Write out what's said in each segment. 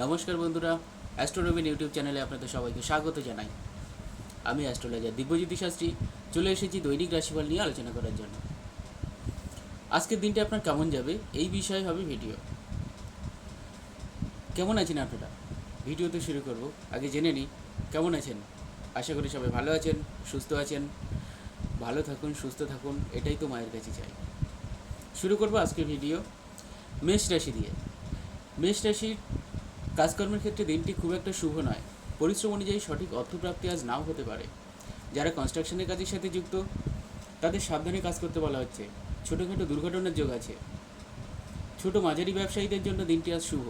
নমস্কার বন্ধুরা, অ্যাস্ট্রোনমিন ইউটিউব চ্যানেলে আপনাদের সবাইকে স্বাগত জানাই। আমি অ্যাস্ট্রোলজার দিব্যজ্যোতি শাস্ত্রী চলে এসেছি দৈনিক রাশিফল নিয়ে আলোচনা করার জন্য। আজকের দিনটা আপনার কেমন যাবে এই বিষয়ে হবে ভিডিও। কেমন আছেন আপনারা? ভিডিওতে শুরু করব, আগে জেনে নিই কেমন আছেন। আশা করি সবাই ভালো আছেন, সুস্থ আছেন। ভালো থাকুন, সুস্থ থাকুন, এটাই তো মায়ের কাছে চাই। শুরু করব আজকের ভিডিও মেষ রাশি দিয়ে। মেষ রাশির কাজকর্মের ক্ষেত্রে দিনটি খুব একটা শুভ নয়। পরিশ্রম অনুযায়ী সঠিক অর্থপ্রাপ্তি আজ নাও হতে পারে। যারা কনস্ট্রাকশনের কাজের সাথে যুক্ত তাদের সাবধানে কাজ করতে বলা হচ্ছে। ছোটোখাটো দুর্ঘটনার যোগ আছে। ছোট মাঝারি ব্যবসায়ীদের জন্য দিনটি আজ শুভ।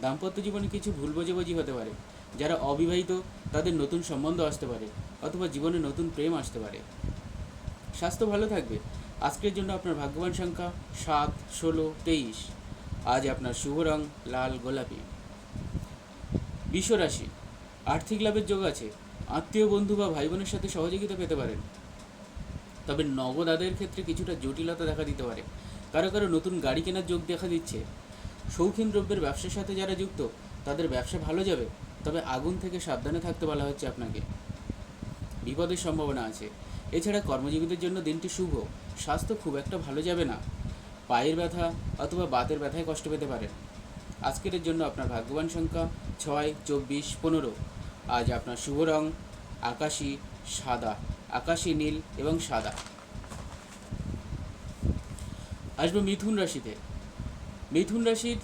দাম্পত্য জীবনে কিছু ভুল বোঝাবুঝি হতে পারে। যারা অবিবাহিত তাদের নতুন সম্বন্ধ আসতে পারে, অথবা জীবনে নতুন প্রেম আসতে পারে। স্বাস্থ্য ভালো থাকবে। আজকের জন্য আপনার ভাগ্যবান সংখ্যা 7, 16, 23। আজ আপনার শুভ রং লাল গোলাপি। বৃষ রাশি, আর্থিক লাভের যোগ আছে। আত্মীয়, বন্ধু বা ভাই বোনের সাথে সহযোগিতা পেতে পারেন। তবে নগদ আদায়ের ক্ষেত্রে কিছুটা জটিলতা দেখা দিতে পারে। কারো কারো নতুন গাড়ি কেনার যোগ দেখা দিচ্ছে। শৌখিন দ্রব্যের ব্যবসার সাথে যারা যুক্ত তাদের ব্যবসা ভালো যাবে, তবে আগুন থেকে সাবধানে থাকতে বলা হচ্ছে আপনাকে। বিপদের সম্ভাবনা আছে। এছাড়া কর্মজীবীদের জন্য দিনটি শুভ। স্বাস্থ্য খুব একটা ভালো যাবে না। পায়ের ব্যথা অথবা বাতের ব্যথায় কষ্ট পেতে পারেন। আজকের জন্য আপনার ভাগ্যবান সংখ্যা 6, 24, 15। আজ আপনার শুভ রং আকাশী, সাদা, আকাশী নীল এবং সাদা। আসবে মিথুন রাশিতে। মিথুন রাশির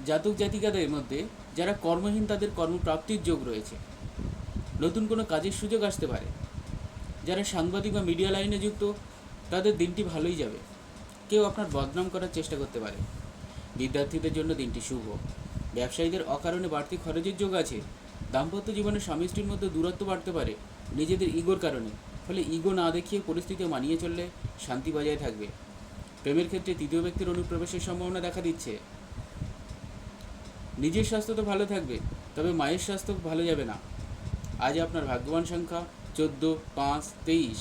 জাতক জাতিকাদের মধ্যে যারা কর্মহীন তাদের কর্মপ্রাপ্তির যোগ রয়েছে। নতুন কোনো কাজের সুযোগ আসতে পারে। যারা সাংবাদিক বা মিডিয়া লাইনে যুক্ত তাদের দিনটি ভালোই যাবে। কেউ আপনার বদনাম করার চেষ্টা করতে পারে। বিদ্যার্থীদের জন্য দিনটি শুভ। ব্যবসায়ীদের অকারণে বাড়তি খরচের যোগ আছে। দাম্পত্য জীবনে স্বামী স্ত্রীর মধ্যে দূরত্ব বাড়তে পারে নিজেদের ইগোর কারণে। ফলে ইগো না দেখিয়ে পরিস্থিতি মানিয়ে চললে শান্তি বজায় থাকবে। প্রেমের ক্ষেত্রে তৃতীয় ব্যক্তির অনুপ্রবেশের সম্ভাবনা দেখা দিচ্ছে। নিজের স্বাস্থ্য তো ভালো থাকবে, তবে মায়ের স্বাস্থ্য ভালো যাবে না। আজ আপনার ভাগ্যবান সংখ্যা 14, 5, 23।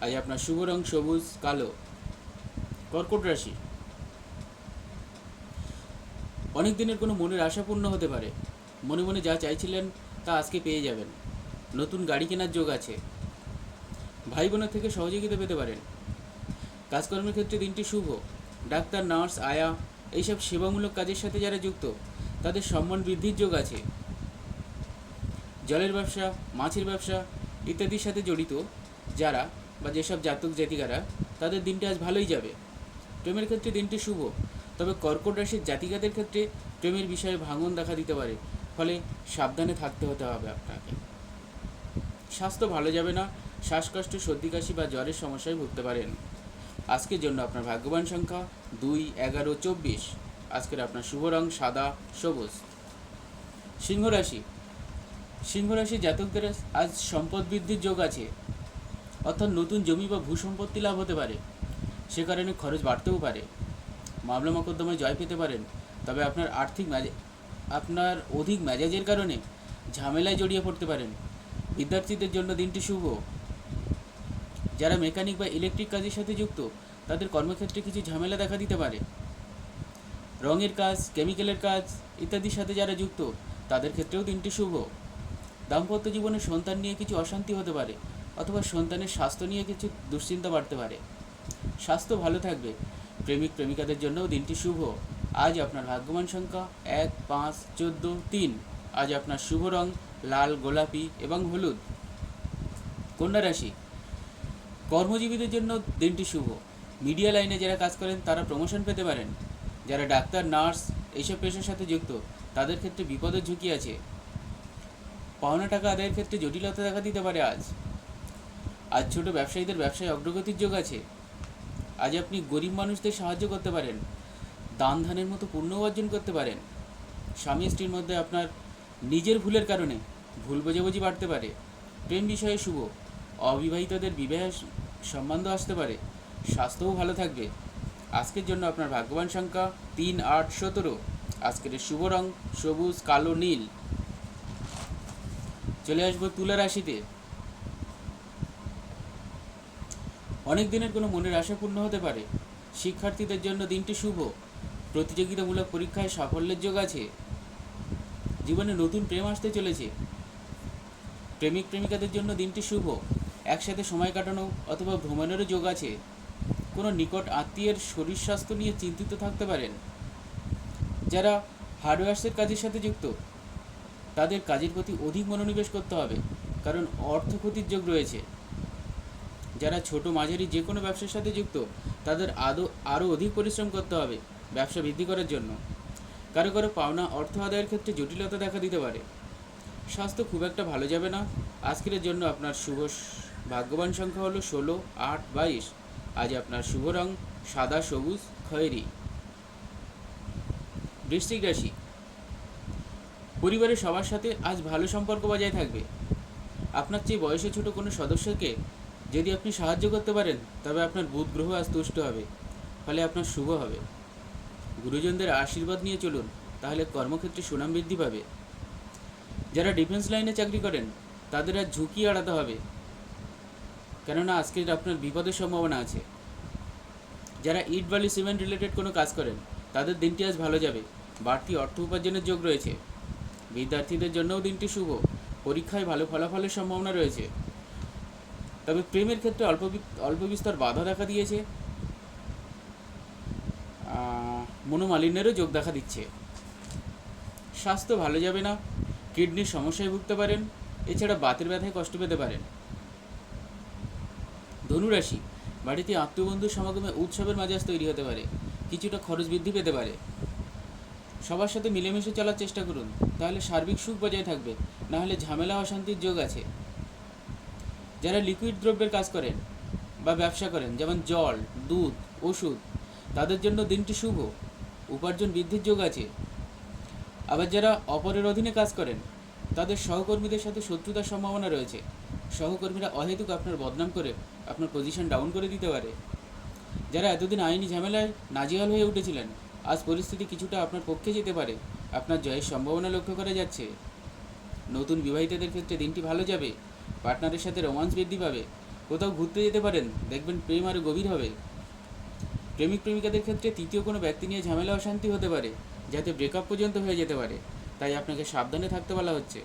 আজ আপনার শুভ রং সবুজ কালো। কর্কট রাশি, অনেক দিনের কোনো মনের আশা পূর্ণ হতে পারে। মনে মনে যা চাইছিলেন তা আজকে পেয়ে যাবেন। নতুন গাড়ি কেনার যোগ আছে। ভাই বোনের থেকে সহযোগিতা পেতে পারেন। কাজকর্মের ক্ষেত্রে দিনটি শুভ। ডাক্তার, নার্স, আয়া এইসব সেবামূলক কাজের সাথে যারা যুক্ত তাদের সম্মান বৃদ্ধির যোগ আছে। জলের ব্যবসা, মাছের ব্যবসা ইত্যাদির সাথে জড়িত যারা বা যেসব জাতক জাতিকারা তাদের দিনটি আজ ভালোই যাবে। প্রেমের ক্ষেত্রে দিনটি শুভ, তবে কর্কট রাশির জাতিকাদের ক্ষেত্রে প্রেমের বিষয়ে ভাঙন দেখা দিতে পারে। ফলে সাবধানে থাকতে হতে হবে আপনাকে। স্বাস্থ্য ভালো যাবে না। শ্বাসকষ্ট, সর্দি কাশি বা জ্বরের সমস্যায় ভুগতে পারেন। আজকের জন্য আপনার ভাগ্যবান সংখ্যা 2, 11, 24। আজকের আপনার শুভ রং সাদা, সবুজ। সিংহ রাশি, সিংহ রাশির জাতকদের আজ সম্পদ বৃদ্ধির যোগ আছে। অর্থাৎ নতুন জমি বা ভূসম্পত্তি লাভ হতে পারে। সে কারণে খরচ বাড়তেও পারে। মামলা মোকদ্দমায় জয় পেতে পারেন। তবে আপনার অধিক মেজাজের কারণে ঝামেলায় জড়িয়ে পড়তে পারেন। বিদ্যার্থীদের জন্য দিনটি শুভ। যারা মেকানিক বা ইলেকট্রিক কাজের সাথে যুক্ত তাদের কর্মক্ষেত্রে কিছু ঝামেলা দেখা দিতে পারে। রঙের কাজ, কেমিক্যালের কাজ ইত্যাদির সাথে যারা যুক্ত তাদের ক্ষেত্রেও দিনটি শুভ। দাম্পত্য জীবনে সন্তান নিয়ে কিছু অশান্তি হতে পারে, অথবা সন্তানের স্বাস্থ্য নিয়ে কিছু দুশ্চিন্তা বাড়তে পারে। স্বাস্থ্য ভালো থাকবে। প্রেমিক প্রেমিকাদের জন্যও দিনটি শুভ। আজ আপনার ভাগ্যবান সংখ্যা 1, 5, 14, 3। আজ আপনার শুভ রং লাল, গোলাপি এবং হলুদ। কন্যা রাশি, কর্মজীবীদের জন্য দিনটি শুভ। মিডিয়া লাইনে যারা কাজ করেন তারা প্রমোশন পেতে পারেন। যারা ডাক্তার, নার্স এইসব পেশার সাথে যুক্ত তাদের ক্ষেত্রে বিপদের ঝুঁকি আছে। পাওনা টাকা আদায়ের ক্ষেত্রে জটিলতা দেখা দিতে পারে। আজ ছোট ব্যবসায়ীদের ব্যবসায় অগ্রগতির যোগ আছে। আজ আপনি গরিব মানুষদের সাহায্য করতে পারেন। দান ধানের মতো পুণ্য অর্জন করতে পারেন। স্বামী স্ত্রীর মধ্যে আপনার নিজের ভুলের কারণে ভুল বোঝাবুঝি বাড়তে পারে। প্রেম বিষয়ে শুভ। অবিবাহিতদের বিবাহের সম্বন্ধ আসতে পারে। স্বাস্থ্যও ভালো থাকবে। আজকের জন্য আপনার ভাগ্যবান সংখ্যা 3, 8, 17। আজকের শুভ রং সবুজ, কালো, নীল। চলে আসবো তুলা রাশিতে। অনেক দিনের কোনো মনের আশা পূর্ণ হতে পারে। শিক্ষার্থীদের জন্য দিনটি শুভ। প্রতিযোগিতামূলক পরীক্ষায় সাফল্যের যোগ আছে। জীবনে নতুন প্রেম আসতে চলেছে। প্রেমিক প্রেমিকাদের জন্য দিনটি শুভ। একসাথে সময় কাটানো অথবা ভ্রমণেরও যোগ আছে। কোনো নিকট আত্মীয়ের শরীর স্বাস্থ্য নিয়ে চিন্তিত থাকতে পারেন। যারা হার্ডওয়্যার্সের কাজের সাথে যুক্ত তাদের কাজের প্রতি অধিক মনোনিবেশ করতে হবে, কারণ অর্থ ক্ষতির যোগ রয়েছে। যারা ছোট মাঝারি যে কোনো ব্যবসার সাথে যুক্ত তাদের আরও অধিক পরিশ্রম করতে হবে ব্যবসা বৃদ্ধি করার জন্য। কারো কারো পাওনা অর্থ আদায়ের ক্ষেত্রে জটিলতা দেখা দিতে পারে। স্বাস্থ্য খুব একটা ভালো যাবে না। আজকের জন্য আপনার শুভ ভাগ্যবান সংখ্যা হলো 16, 8, 22। আজ আপনার শুভ রং সাদা, সবুজ, খয়েরি। বৃশ্চিক রাশি, পরিবারের সবার সাথে আজ ভালো সম্পর্ক বজায় থাকবে। আপনার চেয়ে বয়সে ছোট কোনো সদস্যকে যদি আপনি সাহায্য করতে পারেন তবে আপনার বুধ গ্রহ আজ তুষ্ট হবে, ফলে আপনার শুভ হবে। গুরুজনদের আশীর্বাদ নিয়ে চলুন, তাহলে কর্মক্ষেত্রে সুনাম বৃদ্ধি পাবে। যারা ডিফেন্স লাইনে চাকরি করেন তাদের আজ ঝুঁকি এড়াতে হবে, কেননা আজকে আপনার বিপদের সম্ভাবনা আছে। যারা ইট বালি সিমেন্ট রিলেটেড কোনো কাজ করেন তাদের দিনটি আজ ভালো যাবে। বাড়তি অর্থ উপার্জনের যোগ রয়েছে। বিদ্যার্থীদের জন্যও দিনটি শুভ। পরীক্ষায় ভালো ফলাফলের সম্ভাবনা রয়েছে। তবে প্রেমের ক্ষেত্রে অল্প বিস্তর বাধা দেখা দিয়েছে। মনোমালিন্যেরও যোগ দেখা দিচ্ছে। স্বাস্থ্য ভালো যাবে না। কিডনির সমস্যায় ভুগতে পারেন। এছাড়া বাতের ব্যথায় কষ্ট পেতে পারেন। ধনুরাশি, বাড়িতে আত্মীয় বন্ধুর সমাগমে উৎসবের মেজাজ তৈরি হতে পারে। কিছুটা খরচ বৃদ্ধি পেতে পারে। সবার সাথে মিলেমিশে চলার চেষ্টা করুন, তাহলে সার্বিক সুখ বজায় থাকবে। না হলে ঝামেলা অশান্তির যোগ আছে। যারা লিকুইড দ্রব্যের কাজ করেন বা ব্যবসা করেন, যেমন জল, দুধ, ওষুধ, তাদের জন্য দিনটি শুভ। উপার্জন বৃদ্ধির যোগ আছে। আবার যারা অপরের অধীনে কাজ করেন তাদের সহকর্মীদের সাথে শত্রুতার সম্ভাবনা রয়েছে। সহকর্মীরা অহেতুক আপনার বদনাম করে আপনার পজিশন ডাউন করে দিতে পারে। যারা এতদিন আইনি ঝামেলায় নাজেহাল হয়ে উঠেছিলেন, আজ পরিস্থিতি কিছুটা আপনার পক্ষে যেতে পারে। আপনার জয়ের সম্ভাবনা লক্ষ্য করা যাচ্ছে। নতুন বিবাহিতদের ক্ষেত্রে দিনটি ভালো যাবে। পার্টনারের সাথে রোমান্স বৃদ্ধি পাবে। কোথাও ঘুরতে যেতে পারেন, দেখবেন প্রেম আরও গভীর হবে। প্রেমিক প্রেমিকাদের ক্ষেত্রে তৃতীয় কোনো ব্যক্তি নিয়ে ঝামেলা অশান্তি হতে পারে, যাতে ব্রেকআপ পর্যন্ত হয়ে যেতে পারে। তাই আপনাকে সাবধানে থাকতে বলা হচ্ছে।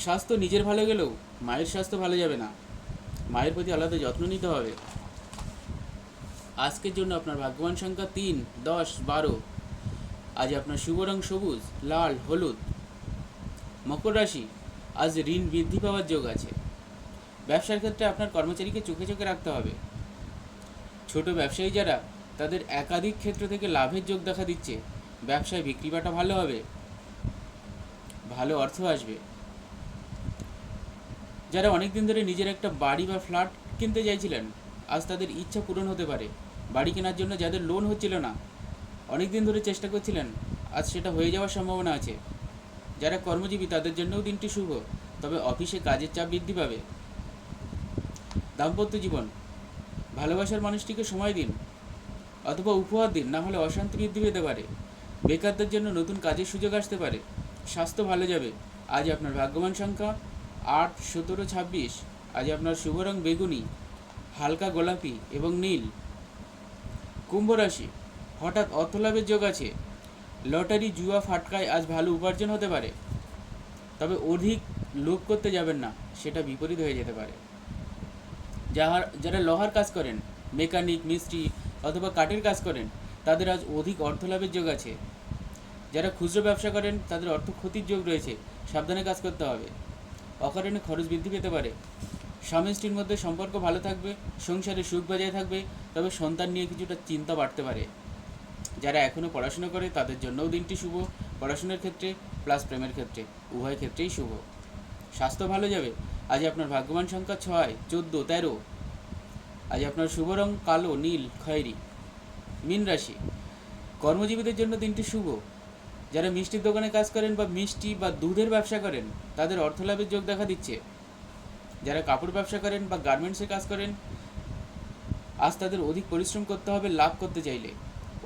স্বাস্থ্য নিজের ভালো গেলেও মায়ের স্বাস্থ্য ভালো যাবে না। মায়ের প্রতি আলাদা যত্ন নিতে হবে। আজকের জন্য আপনার ভাগ্যবান সংখ্যা 3, 10, 12। আজ আপনার শুভ রং সবুজ, লাল, হলুদ। মকর রাশি, আজ ঋণ বৃদ্ধি পাওয়ার যোগ আছে। ব্যবসার ক্ষেত্রে আপনার কর্মচারীকে চোখে চোখে রাখতে হবে। ছোট ব্যবসায়ী যারা, তাদের একাধিক ক্ষেত্র থেকে লাভের যোগ দেখা দিচ্ছে। ব্যবসায় বিক্রি বাটা ভালো হবে, ভালো অর্থ আসবে। যারা অনেকদিন ধরে নিজের একটা বাড়ি বা ফ্ল্যাট কিনতে চাইছিলেন, আজ তাদের ইচ্ছা পূরণ হতে পারে। বাড়ি কেনার জন্য যাদের লোন হচ্ছিল না, অনেকদিন ধরে চেষ্টা করছিলেন, আজ সেটা হয়ে যাওয়ার সম্ভাবনা আছে। যারা কর্মজীবী তাদের জন্যও দিনটি শুভ, তবে অফিসে কাজের চাপ বৃদ্ধি পাবে। দাম্পত্য জীবন, ভালোবাসার মানুষটিকে সময় দিন অথবা উপহার দিন, না হলে অশান্তি বৃদ্ধি পেতে পারে। বেকারদের জন্য নতুন কাজের সুযোগ আসতে পারে। স্বাস্থ্য ভালো যাবে। আজ আপনার ভাগ্যবান সংখ্যা 8, 17, 26। আজ আপনার শুভ রং বেগুনি, হালকা গোলাপি এবং নীল। কুম্ভ রাশি, হঠাৎ অর্থলাভের যোগ আছে। লটারি, জুয়া, ফাটকায় আজ ভালো উপার্জন হতে পারে। তবে অধিক লোভ করতে যাবেন না, সেটা বিপরীত হয়ে যেতে পারে। যারা লোহার কাজ করেন, মেকানিক, মিস্ত্রি অথবা কাঠের কাজ করেন, তাদের আজ অধিক অর্থলাভের যোগ আছে। যারা খুচরো ব্যবসা করেন তাদের অর্থ ক্ষতির যোগ রয়েছে। সাবধানে কাজ করতে হবে। অকারণে খরচ বৃদ্ধি পেতে পারে। স্বামী স্ত্রীর মধ্যে সম্পর্ক ভালো থাকবে। সংসারে সুখ বজায় থাকবে। তবে সন্তান নিয়ে কিছুটা চিন্তা বাড়তে পারে। যারা এখনও পড়াশোনা করে তাদের জন্যও দিনটি শুভ। পড়াশোনার ক্ষেত্রে প্লাস প্রেমের ক্ষেত্রে উভয় ক্ষেত্রেই শুভ। স্বাস্থ্য ভালো যাবে। আজ আপনার ভাগ্যবান সংখ্যা 6, 14, 13। আজ আপনার শুভ রং কালো, নীল, খয়েরি। মীন রাশি, কর্মজীবীদের জন্য দিনটি শুভ। যারা মিষ্টির দোকানে কাজ করেন বা মিষ্টি বা দুধের ব্যবসা করেন, তাদের অর্থলাভের যোগ দেখা দিচ্ছে। যারা কাপড় ব্যবসা করেন বা গার্মেন্টসে কাজ করেন, আজ তাদের অধিক পরিশ্রম করতে হবে লাভ করতে চাইলে।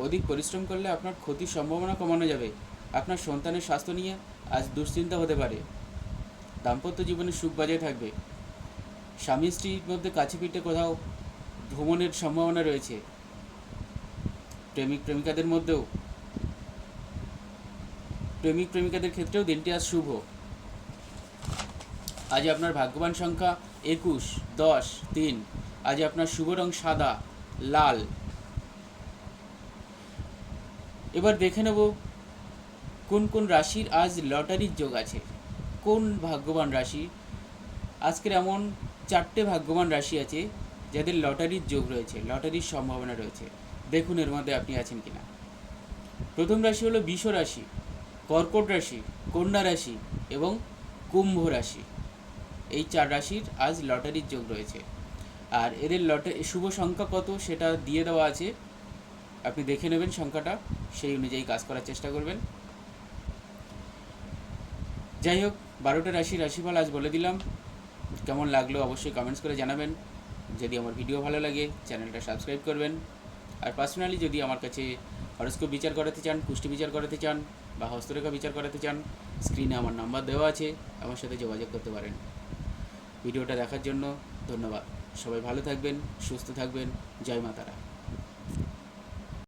অধিক পরিশ্রম করলে আপনার ক্ষতির সম্ভাবনা কমানো যাবে। আপনার সন্তানের স্বাস্থ্য নিয়ে আজ দুশ্চিন্তা হতে পারে। দাম্পত্য জীবনে সুখ বজায় থাকবে। স্বামী স্ত্রীর মধ্যে কাছে পিঠে কোথাও ভ্রমণের সম্ভাবনা রয়েছে। প্রেমিক প্রেমিকাদের মধ্যেও প্রেমিক প্রেমিকাদের ক্ষেত্রেও দিনটি আজ শুভ। আজ আপনার ভাগ্যবান সংখ্যা 21, 10, 3। আজ আপনার শুভ রং সাদা, লাল। এবার দেখে নেব কোন কোন রাশির আজ লটারির যোগ আছে। কোন ভাগ্যবান রাশি? আজকের এমন 4টে ভাগ্যবান রাশি আছে যাদের লটারির যোগ রয়েছে, লটারির সম্ভাবনা রয়েছে। দেখুন এর মধ্যে আপনি আছেন কিনা। প্রথম রাশি হলো বৃষ রাশি, কর্কট রাশি, কন্যা রাশি এবং কুম্ভ রাশি। এই 4 রাশির আজ লটারির যোগ রয়েছে। আর এদের শুভ সংখ্যা কত সেটা দিয়ে দেওয়া আছে, আপনি দেখে নেবেন সংখ্যাটা, সেই অনুযায়ী কাজ করার চেষ্টা করবেন। যাই হোক, 12টা রাশির রাশিফল আজ বলে দিলাম। কেমন লাগলো অবশ্যই কমেন্টস করে জানাবেন। যদি আমার ভিডিও ভালো লাগে চ্যানেলটা সাবস্ক্রাইব করবেন। আর পার্সোনালি যদি আমার কাছে হরস্কোপ বিচার করাতে চান, কুষ্টি বিচার করাতে চান বা হস্তরেখা বিচার করাতে চান, স্ক্রিনে আমার নাম্বার দেওয়া আছে, আমার সাথে যোগাযোগ করতে পারেন। ভিডিওটা দেখার জন্য ধন্যবাদ। সবাই ভালো থাকবেন, সুস্থ থাকবেন। জয় মা তারা।